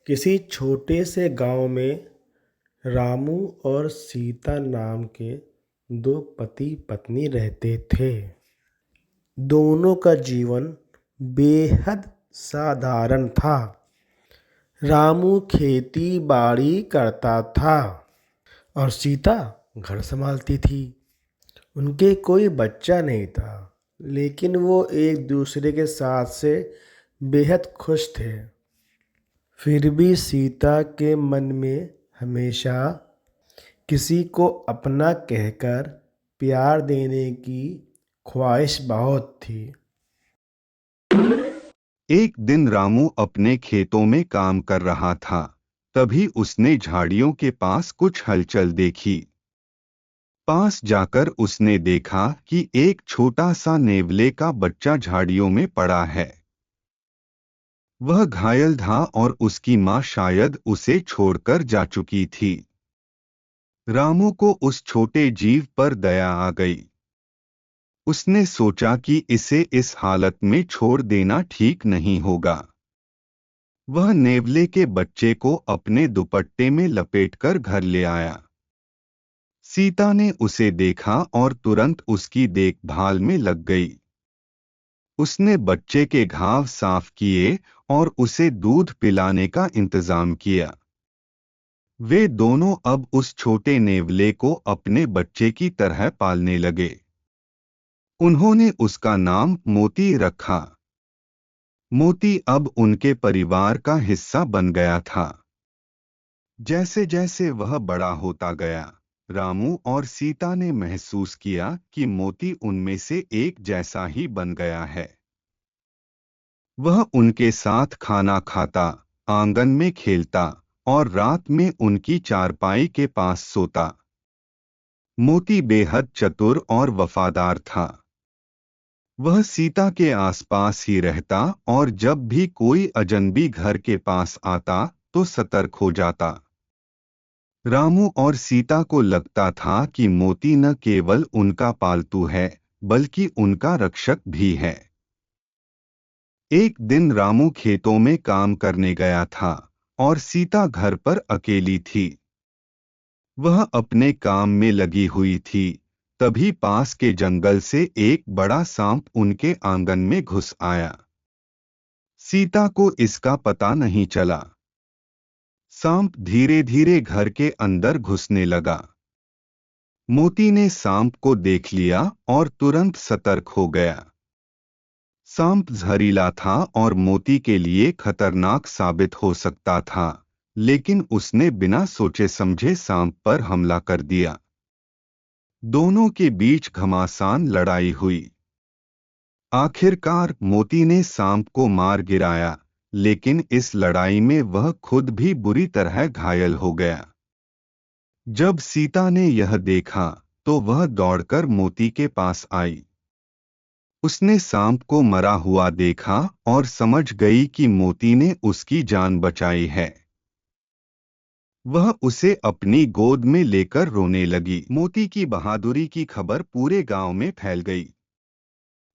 किसी छोटे से गांव में रामू और सीता नाम के दो पति पत्नी रहते थे। दोनों का जीवन बेहद साधारण था। रामू खेती बाड़ी करता था और सीता घर संभालती थी। उनके कोई बच्चा नहीं था, लेकिन वो एक दूसरे के साथ से बेहद खुश थे। फिर भी सीता के मन में हमेशा किसी को अपना कहकर प्यार देने की ख्वाहिश बहुत थी। एक दिन रामू अपने खेतों में काम कर रहा था। तभी उसने झाड़ियों के पास कुछ हलचल देखी। पास जाकर उसने देखा कि एक छोटा सा नेवले का बच्चा झाड़ियों में पड़ा है। वह घायल था और उसकी मां शायद उसे छोड़कर जा चुकी थी। रामू को उस छोटे जीव पर दया आ गई। उसने सोचा कि इसे इस हालत में छोड़ देना ठीक नहीं होगा। वह नेवले के बच्चे को अपने दुपट्टे में लपेटकर घर ले आया। सीता ने उसे देखा और तुरंत उसकी देखभाल में लग गई। उसने बच्चे के घाव साफ किए और उसे दूध पिलाने का इंतजाम किया। वे दोनों अब उस छोटे नेवले को अपने बच्चे की तरह पालने लगे। उन्होंने उसका नाम मोती रखा। मोती अब उनके परिवार का हिस्सा बन गया था। जैसे जैसे वह बड़ा होता गया, रामू और सीता ने महसूस किया कि मोती उनमें से एक जैसा ही बन गया है। वह उनके साथ खाना खाता, आंगन में खेलता और रात में उनकी चारपाई के पास सोता। मोती बेहद चतुर और वफादार था। वह सीता के आसपास ही रहता और जब भी कोई अजनबी घर के पास आता तो सतर्क हो जाता। रामू और सीता को लगता था कि मोती न केवल उनका पालतू है, बल्कि उनका रक्षक भी है। एक दिन रामू खेतों में काम करने गया था और सीता घर पर अकेली थी। वह अपने काम में लगी हुई थी। तभी पास के जंगल से एक बड़ा सांप उनके आंगन में घुस आया। सीता को इसका पता नहीं चला। सांप धीरे धीरे घर के अंदर घुसने लगा। मोती ने सांप को देख लिया और तुरंत सतर्क हो गया। सांप जहरीला था और मोती के लिए खतरनाक साबित हो सकता था, लेकिन उसने बिना सोचे समझे सांप पर हमला कर दिया। दोनों के बीच घमासान लड़ाई हुई। आखिरकार मोती ने सांप को मार गिराया, लेकिन इस लड़ाई में वह खुद भी बुरी तरह घायल हो गया। जब सीता ने यह देखा तो वह दौड़कर मोती के पास आई। उसने सांप को मरा हुआ देखा और समझ गई कि मोती ने उसकी जान बचाई है। वह उसे अपनी गोद में लेकर रोने लगी। मोती की बहादुरी की खबर पूरे गांव में फैल गई।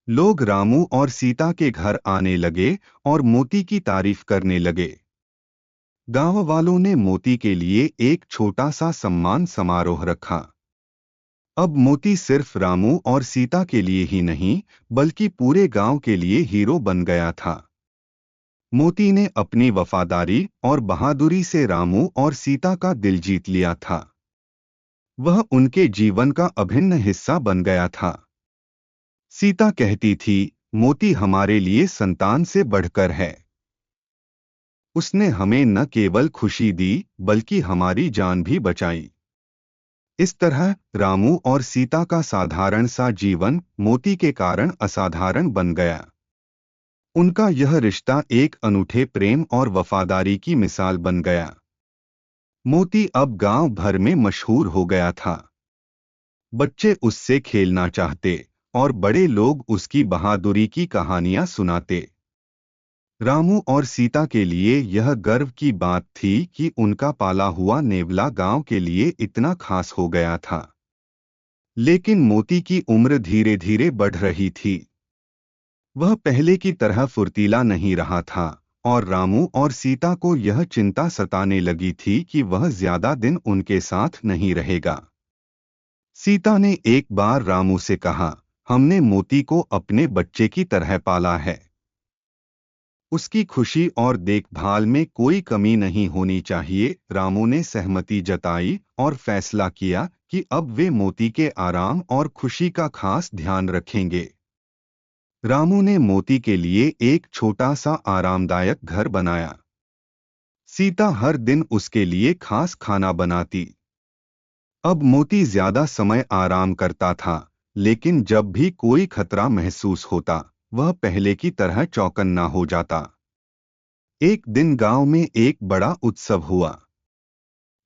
लोग रामू और सीता के घर आने लगे और मोती की तारीफ करने लगे। गांव वालों ने मोती के लिए एक छोटा सा सम्मान समारोह रखा। अब मोती सिर्फ रामू और सीता के लिए ही नहीं, बल्कि पूरे गांव के लिए हीरो बन गया था। मोती ने अपनी वफादारी और बहादुरी से रामू और सीता का दिल जीत लिया था। वह उनके जीवन का अभिन्न हिस्सा बन गया था। सीता कहती थी, मोती हमारे लिए संतान से बढ़कर है। उसने हमें न केवल खुशी दी, बल्कि हमारी जान भी बचाई। इस तरह रामू और सीता का साधारण सा जीवन मोती के कारण असाधारण बन गया। उनका यह रिश्ता एक अनूठे प्रेम और वफादारी की मिसाल बन गया। मोती अब गांव भर में मशहूर हो गया था। बच्चे उससे खेलना चाहते और बड़े लोग उसकी बहादुरी की कहानियां सुनाते। रामू और सीता के लिए यह गर्व की बात थी कि उनका पाला हुआ नेवला गांव के लिए इतना खास हो गया था। लेकिन मोती की उम्र धीरे धीरे बढ़ रही थी। वह पहले की तरह फुर्तीला नहीं रहा था और रामू और सीता को यह चिंता सताने लगी थी कि वह ज्यादा दिन उनके साथ नहीं रहेगा। सीता ने एक बार रामू से कहा, हमने मोती को अपने बच्चे की तरह पाला है। उसकी खुशी और देखभाल में कोई कमी नहीं होनी चाहिए। रामू ने सहमति जताई और फैसला किया कि अब वे मोती के आराम और खुशी का खास ध्यान रखेंगे। रामू ने मोती के लिए एक छोटा सा आरामदायक घर बनाया। सीता हर दिन उसके लिए खास खाना बनाती। अब मोती ज्यादा समय आराम करता था, लेकिन जब भी कोई खतरा महसूस होता, वह पहले की तरह चौकन्ना हो जाता। एक दिन गांव में एक बड़ा उत्सव हुआ।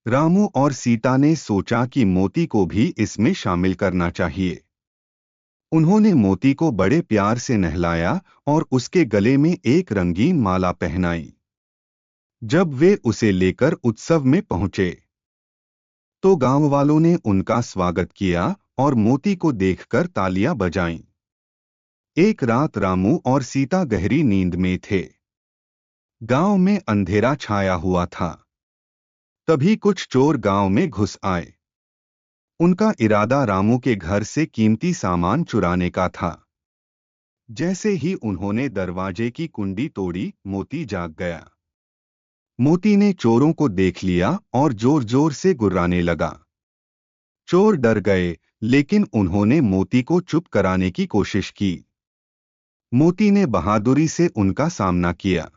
रामू और सीता ने सोचा कि मोती को भी इसमें शामिल करना चाहिए। उन्होंने मोती को बड़े प्यार से नहलाया और उसके गले में एक रंगीन माला पहनाई। जब वे उसे लेकर उत्सव में पहुंचे, तो गांव वालों ने उनका स्वागत किया और मोती को देखकर तालियां बजाईं। एक रात रामू और सीता गहरी नींद में थे। गांव में अंधेरा छाया हुआ था। तभी कुछ चोर गांव में घुस आए। उनका इरादा रामू के घर से कीमती सामान चुराने का था। जैसे ही उन्होंने दरवाजे की कुंडी तोड़ी, मोती जाग गया। मोती ने चोरों को देख लिया और जोर जोर से गुर्राने लगा। चोर डर गए, लेकिन उन्होंने मोती को चुप कराने की कोशिश की। मोती ने बहादुरी से उनका सामना किया।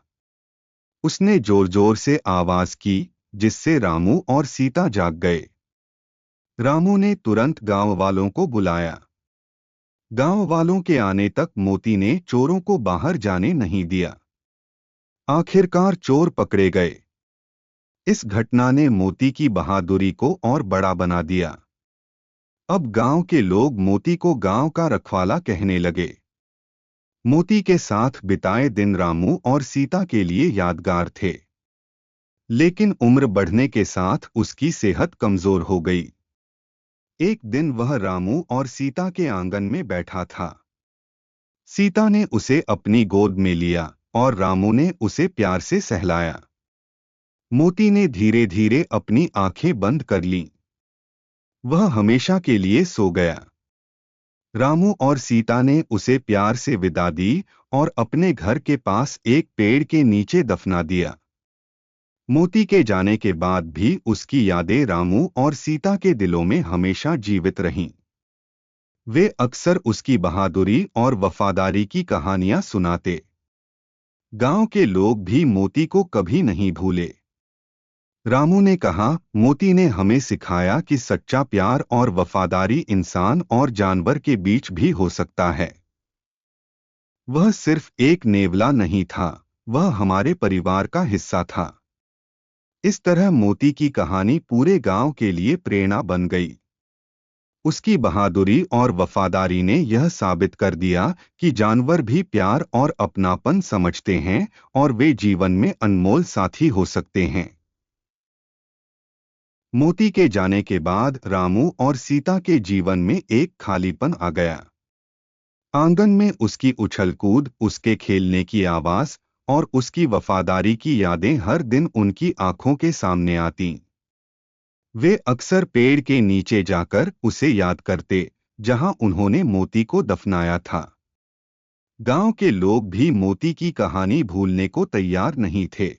उसने जोर जोर से आवाज की, जिससे रामू और सीता जाग गए। रामू ने तुरंत गांव वालों को बुलाया। गांव वालों के आने तक मोती ने चोरों को बाहर जाने नहीं दिया। आखिरकार चोर पकड़े गए। इस घटना ने मोती की बहादुरी को और बड़ा बना दिया। अब गांव के लोग मोती को गांव का रखवाला कहने लगे। मोती के साथ बिताए दिन रामू और सीता के लिए यादगार थे। लेकिन उम्र बढ़ने के साथ उसकी सेहत कमजोर हो गई। एक दिन वह रामू और सीता के आंगन में बैठा था। सीता ने उसे अपनी गोद में लिया और रामू ने उसे प्यार से सहलाया। मोती ने धीरे धीरे अपनी आंखें बंद कर लीं। वह हमेशा के लिए सो गया। रामू और सीता ने उसे प्यार से विदा दी और अपने घर के पास एक पेड़ के नीचे दफना दिया। मोती के जाने के बाद भी उसकी यादें रामू और सीता के दिलों में हमेशा जीवित रहीं। वे अक्सर उसकी बहादुरी और वफादारी की कहानियां सुनाते। गांव के लोग भी मोती को कभी नहीं भूले। रामू ने कहा, मोती ने हमें सिखाया कि सच्चा प्यार और वफादारी इंसान और जानवर के बीच भी हो सकता है। वह सिर्फ एक नेवला नहीं था, वह हमारे परिवार का हिस्सा था। इस तरह मोती की कहानी पूरे गांव के लिए प्रेरणा बन गई। उसकी बहादुरी और वफादारी ने यह साबित कर दिया कि जानवर भी प्यार और अपनापन समझते हैं और वे जीवन में अनमोल साथी हो सकते हैं। मोती के जाने के बाद रामू और सीता के जीवन में एक खालीपन आ गया। आंगन में उसकी उछल कूद, उसके खेलने की आवाज और उसकी वफादारी की यादें हर दिन उनकी आंखों के सामने आतीं। वे अक्सर पेड़ के नीचे जाकर उसे याद करते, जहां उन्होंने मोती को दफनाया था। गांव के लोग भी मोती की कहानी भूलने को तैयार नहीं थे।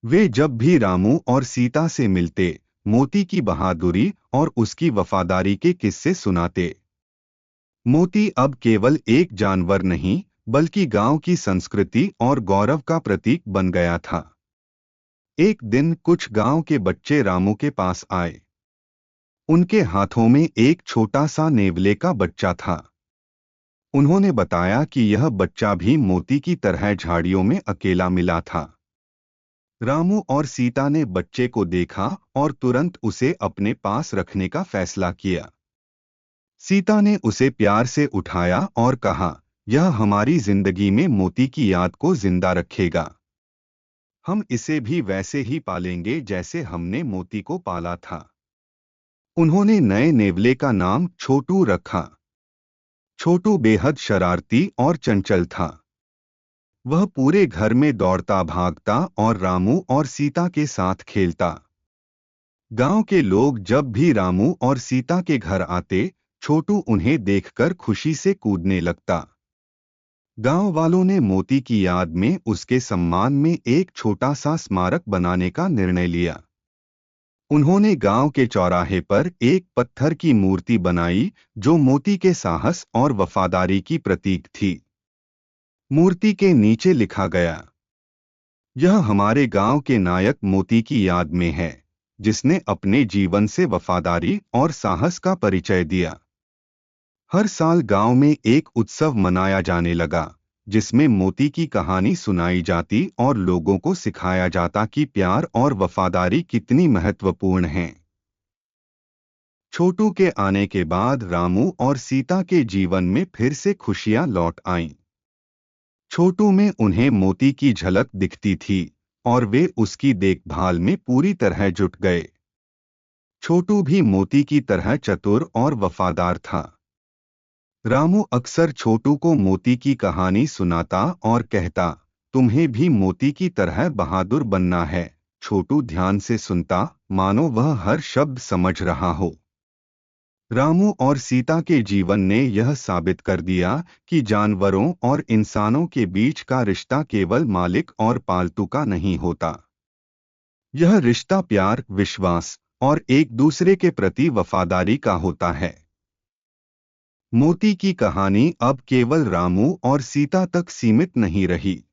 वे जब भी रामू और सीता से मिलते, मोती की बहादुरी और उसकी वफादारी के किस्से सुनाते। मोती अब केवल एक जानवर नहीं, बल्कि गांव की संस्कृति और गौरव का प्रतीक बन गया था। एक दिन कुछ गांव के बच्चे रामू के पास आए। उनके हाथों में एक छोटा सा नेवले का बच्चा था। उन्होंने बताया कि यह बच्चा भी मोती की तरह झाड़ियों में अकेला मिला था। रामू और सीता ने बच्चे को देखा और तुरंत उसे अपने पास रखने का फैसला किया। सीता ने उसे प्यार से उठाया और कहा, यह हमारी जिंदगी में मोती की याद को जिंदा रखेगा। हम इसे भी वैसे ही पालेंगे जैसे हमने मोती को पाला था। उन्होंने नए नेवले का नाम छोटू रखा। छोटू बेहद शरारती और चंचल था। वह पूरे घर में दौड़ता भागता और रामू और सीता के साथ खेलता। गांव के लोग जब भी रामू और सीता के घर आते, छोटू उन्हें देखकर खुशी से कूदने लगता। गांव वालों ने मोती की याद में उसके सम्मान में एक छोटा सा स्मारक बनाने का निर्णय लिया। उन्होंने गांव के चौराहे पर एक पत्थर की मूर्ति बनाई जो मोती के साहस और वफादारी की प्रतीक थी। मूर्ति के नीचे लिखा गया, यह हमारे गांव के नायक मोती की याद में है, जिसने अपने जीवन से वफादारी और साहस का परिचय दिया। हर साल गांव में एक उत्सव मनाया जाने लगा, जिसमें मोती की कहानी सुनाई जाती और लोगों को सिखाया जाता कि प्यार और वफादारी कितनी महत्वपूर्ण हैं। छोटू के आने के बाद रामू और सीता के जीवन में फिर से खुशियां लौट आईं। छोटू में उन्हें मोती की झलक दिखती थी और वे उसकी देखभाल में पूरी तरह जुट गए। छोटू भी मोती की तरह चतुर और वफादार था। रामू अक्सर छोटू को मोती की कहानी सुनाता और कहता, तुम्हें भी मोती की तरह बहादुर बनना है। छोटू ध्यान से सुनता, मानो वह हर शब्द समझ रहा हो। रामू और सीता के जीवन ने यह साबित कर दिया कि जानवरों और इंसानों के बीच का रिश्ता केवल मालिक और पालतू का नहीं होता। यह रिश्ता प्यार, विश्वास और एक दूसरे के प्रति वफादारी का होता है। मोती की कहानी अब केवल रामू और सीता तक सीमित नहीं रही।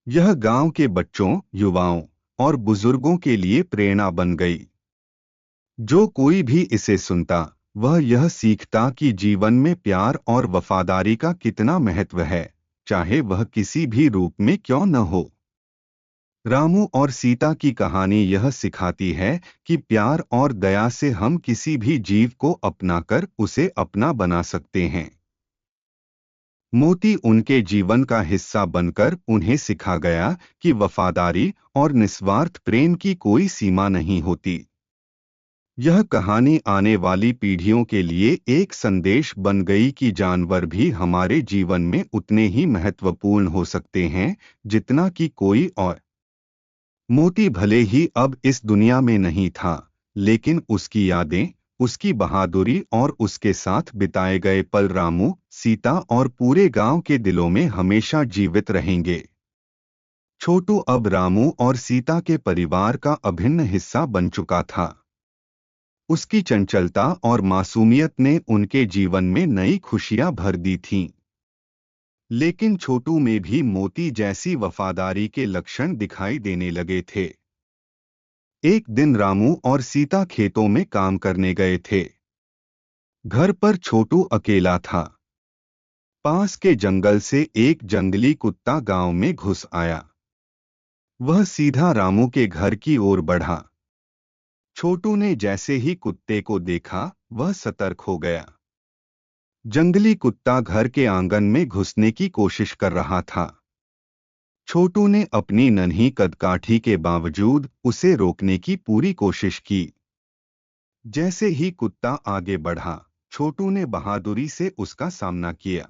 यह गांव के बच्चों, युवाओं और बुजुर्गों के लिए प्रेरणा बन गई। जो कोई भी इसे सुनता, वह यह सीखता कि जीवन में प्यार और वफादारी का कितना महत्व है, चाहे वह किसी भी रूप में क्यों न हो। रामू और सीता की कहानी यह सिखाती है कि प्यार और दया से हम किसी भी जीव को अपनाकर उसे अपना बना सकते हैं। मोती उनके जीवन का हिस्सा बनकर उन्हें सिखा गया कि वफादारी और निस्वार्थ प्रेम की कोई सीमा नहीं होती। यह कहानी आने वाली पीढ़ियों के लिए एक संदेश बन गई कि जानवर भी हमारे जीवन में उतने ही महत्वपूर्ण हो सकते हैं जितना कि कोई और। मोती भले ही अब इस दुनिया में नहीं था, लेकिन उसकी यादें, उसकी बहादुरी और उसके साथ बिताए गए पल रामू, सीता और पूरे गांव के दिलों में हमेशा जीवित रहेंगे। छोटू अब रामू और सीता के परिवार का अभिन्न हिस्सा बन चुका था। उसकी चंचलता और मासूमियत ने उनके जीवन में नई खुशियां भर दी थीं। लेकिन छोटू में भी मोती जैसी वफादारी के लक्षण दिखाई देने लगे थे। एक दिन रामू और सीता खेतों में काम करने गए थे। घर पर छोटू अकेला था। पास के जंगल से एक जंगली कुत्ता गांव में घुस आया। वह सीधा रामू के घर की ओर बढ़ा। छोटू ने जैसे ही कुत्ते को देखा, वह सतर्क हो गया। जंगली कुत्ता घर के आंगन में घुसने की कोशिश कर रहा था। छोटू ने अपनी नन्ही कदकाठी के बावजूद उसे रोकने की पूरी कोशिश की। जैसे ही कुत्ता आगे बढ़ा, छोटू ने बहादुरी से उसका सामना किया।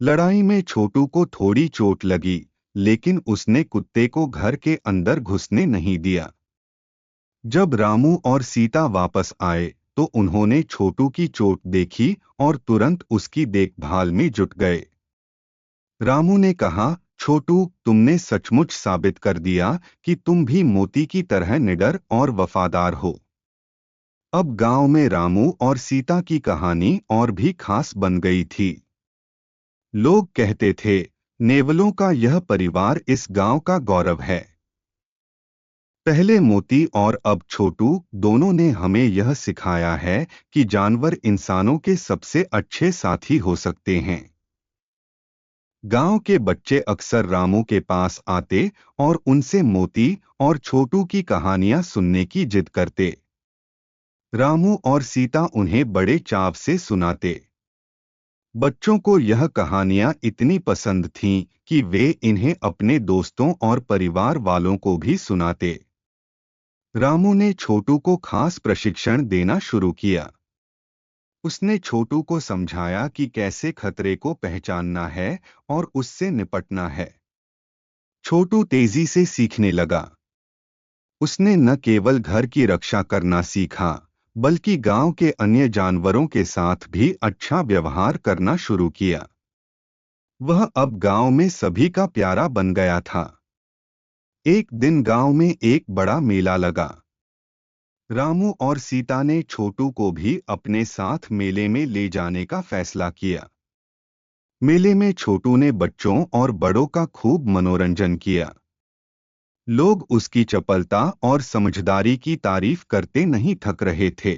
लड़ाई में छोटू को थोड़ी चोट लगी, लेकिन उसने कुत्ते को घर के अंदर घुसने नहीं दिया। जब रामू और सीता वापस आए, तो उन्होंने छोटू की चोट देखी और तुरंत उसकी देखभाल में जुट गए। रामू ने कहा, छोटू, तुमने सचमुच साबित कर दिया कि तुम भी मोती की तरह निडर और वफादार हो। अब गांव में रामू और सीता की कहानी और भी खास बन गई थी। लोग कहते थे, नेवलों का यह परिवार इस गांव का गौरव है। पहले मोती और अब छोटू, दोनों ने हमें यह सिखाया है कि जानवर इंसानों के सबसे अच्छे साथी हो सकते हैं। गांव के बच्चे अक्सर रामू के पास आते और उनसे मोती और छोटू की कहानियां सुनने की जिद करते। रामू और सीता उन्हें बड़े चाव से सुनाते। बच्चों को यह कहानियां इतनी पसंद थीं कि वे इन्हें अपने दोस्तों और परिवार वालों को भी सुनाते। रामू ने छोटू को खास प्रशिक्षण देना शुरू किया। उसने छोटू को समझाया कि कैसे खतरे को पहचानना है और उससे निपटना है। छोटू तेजी से सीखने लगा। उसने न केवल घर की रक्षा करना सीखा, बल्कि गांव के अन्य जानवरों के साथ भी अच्छा व्यवहार करना शुरू किया। वह अब गांव में सभी का प्यारा बन गया था। एक दिन गांव में एक बड़ा मेला लगा। रामू और सीता ने छोटू को भी अपने साथ मेले में ले जाने का फैसला किया। मेले में छोटू ने बच्चों और बड़ों का खूब मनोरंजन किया। लोग उसकी चपलता और समझदारी की तारीफ करते नहीं थक रहे थे।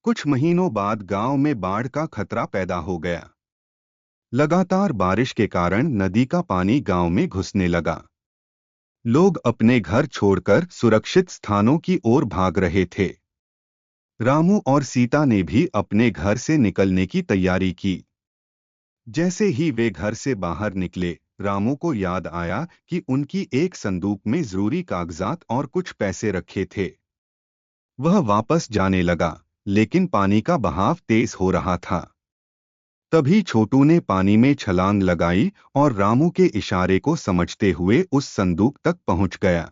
कुछ महीनों बाद गांव में बाढ़ का खतरा पैदा हो गया। लगातार बारिश के कारण नदी का पानी गांव में घुसने लगा। लोग अपने घर छोड़कर सुरक्षित स्थानों की ओर भाग रहे थे। रामू और सीता ने भी अपने घर से निकलने की तैयारी की। जैसे ही वे घर से बाहर निकले, रामू को याद आया कि उनकी एक संदूक में जरूरी कागजात और कुछ पैसे रखे थे। वह वापस जाने लगा, लेकिन पानी का बहाव तेज हो रहा था। तभी छोटू ने पानी में छलांग लगाई और रामू के इशारे को समझते हुए उस संदूक तक पहुंच गया।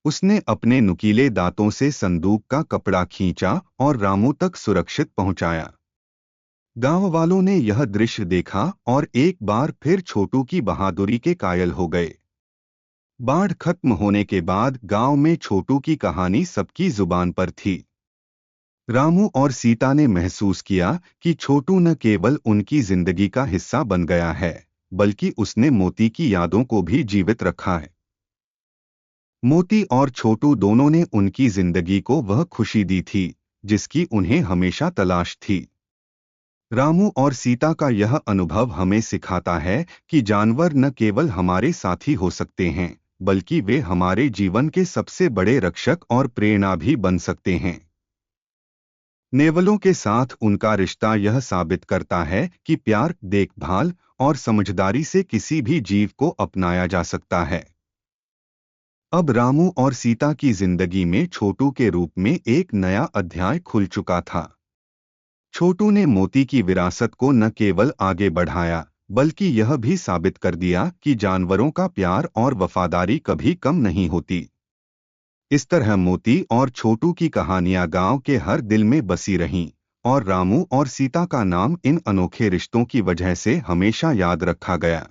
उसने अपने नुकीले दांतों से संदूक का कपड़ा खींचा और रामू तक सुरक्षित पहुंचाया। गांव वालों ने यह दृश्य देखा और एक बार फिर छोटू की बहादुरी के कायल हो गए। बाढ़ खत्म होने के बाद गांव में छोटू की कहानी सबकी जुबान पर थी। रामू और सीता ने महसूस किया कि छोटू न केवल उनकी जिंदगी का हिस्सा बन गया है, बल्कि उसने मोती की यादों को भी जीवित रखा है। मोती और छोटू दोनों ने उनकी जिंदगी को वह खुशी दी थी जिसकी उन्हें हमेशा तलाश थी। रामू और सीता का यह अनुभव हमें सिखाता है कि जानवर न केवल हमारे साथी हो सकते हैं, बल्कि वे हमारे जीवन के सबसे बड़े रक्षक और प्रेरणा भी बन सकते हैं। नेवलों के साथ उनका रिश्ता यह साबित करता है कि प्यार, देखभाल और समझदारी से किसी भी जीव को अपनाया जा सकता है। अब रामू और सीता की जिंदगी में छोटू के रूप में एक नया अध्याय खुल चुका था। छोटू ने मोती की विरासत को न केवल आगे बढ़ाया, बल्कि यह भी साबित कर दिया कि जानवरों का प्यार और वफादारी कभी कम नहीं होती। इस तरह मोती और छोटू की कहानियां गांव के हर दिल में बसी रहीं, और रामू और सीता का नाम इन अनोखे रिश्तों की वजह से हमेशा याद रखा गया।